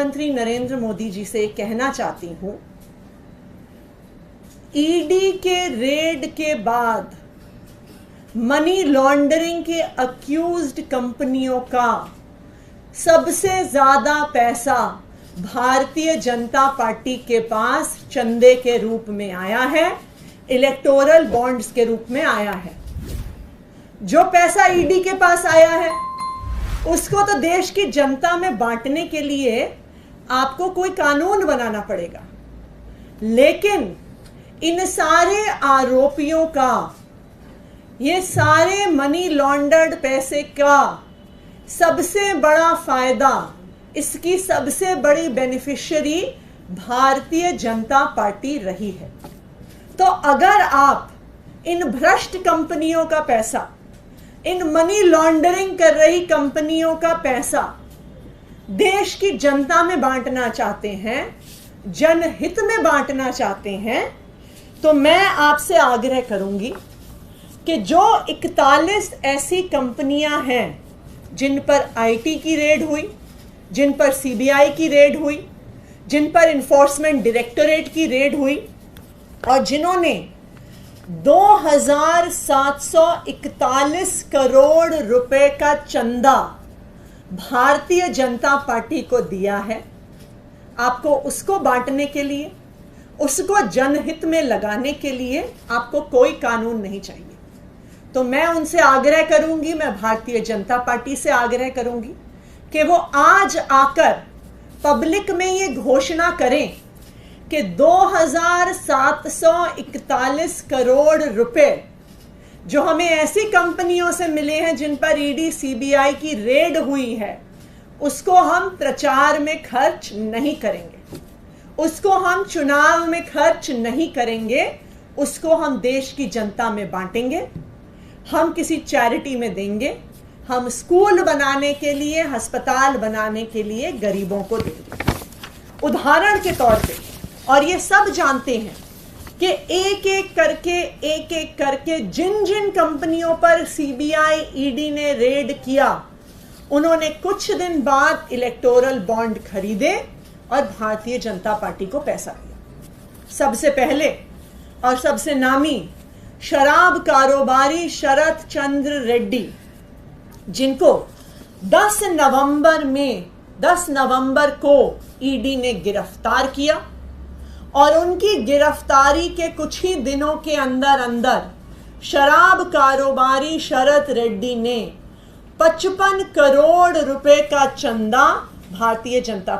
प्रधानमंत्री नरेंद्र मोदी जी से कहना चाहती हूं, ईडी के रेड के बाद मनी लॉन्ड्रिंग के अक्यूज्ड कंपनियों का सबसे ज्यादा पैसा भारतीय जनता पार्टी के पास चंदे के रूप में आया है, इलेक्टोरल बॉन्ड्स के रूप में आया है। जो पैसा ईडी के पास आया है उसको तो देश की जनता में बांटने के लिए आपको कोई कानून बनाना पड़ेगा, लेकिन इन सारे आरोपियों का, ये सारे मनी लॉन्डर्ड पैसे का सबसे बड़ा फायदा, इसकी सबसे बड़ी बेनिफिशियरी भारतीय जनता पार्टी रही है। तो अगर आप इन भ्रष्ट कंपनियों का पैसा, इन मनी लॉन्ड्रिंग कर रही कंपनियों का पैसा देश की जनता में बांटना चाहते हैं, जनहित में बांटना चाहते हैं, तो मैं आपसे आग्रह करूंगी कि जो 41 ऐसी कंपनियां हैं जिन पर आईटी की रेड हुई, जिन पर सीबीआई की रेड हुई, जिन पर इन्फोर्समेंट डायरेक्टोरेट की रेड हुई और जिन्होंने 2741 करोड़ रुपए का चंदा भारतीय जनता पार्टी को दिया है, आपको उसको बांटने के लिए, उसको जनहित में लगाने के लिए आपको कोई कानून नहीं चाहिए। तो मैं उनसे आग्रह करूंगी, मैं भारतीय जनता पार्टी से आग्रह करूंगी कि वो आज आकर पब्लिक में ये घोषणा करें कि 2741 करोड़ रुपए जो हमें ऐसी कंपनियों से मिले हैं जिन पर ईडी सीबीआई की रेड हुई है, उसको हम प्रचार में खर्च नहीं करेंगे, उसको हम चुनाव में खर्च नहीं करेंगे, उसको हम देश की जनता में बांटेंगे, हम किसी चैरिटी में देंगे, हम स्कूल बनाने के लिए, अस्पताल बनाने के लिए गरीबों को देंगे। उदाहरण के तौर पे, और ये सब जानते हैं कि एक एक करके जिन जिन कंपनियों पर सीबीआई ईडी ने रेड किया, उन्होंने कुछ दिन बाद इलेक्टोरल बॉन्ड खरीदे और भारतीय जनता पार्टी को पैसा दिया। सबसे पहले और सबसे नामी शराब कारोबारी शरत चंद्र रेड्डी, जिनको 10 नवंबर को ईडी ने गिरफ्तार किया और उनकी गिरफ्तारी के कुछ ही दिनों के अंदर शराब कारोबारी शरत रेड्डी ने 55 करोड़ रुपए का चंदा भारतीय जनता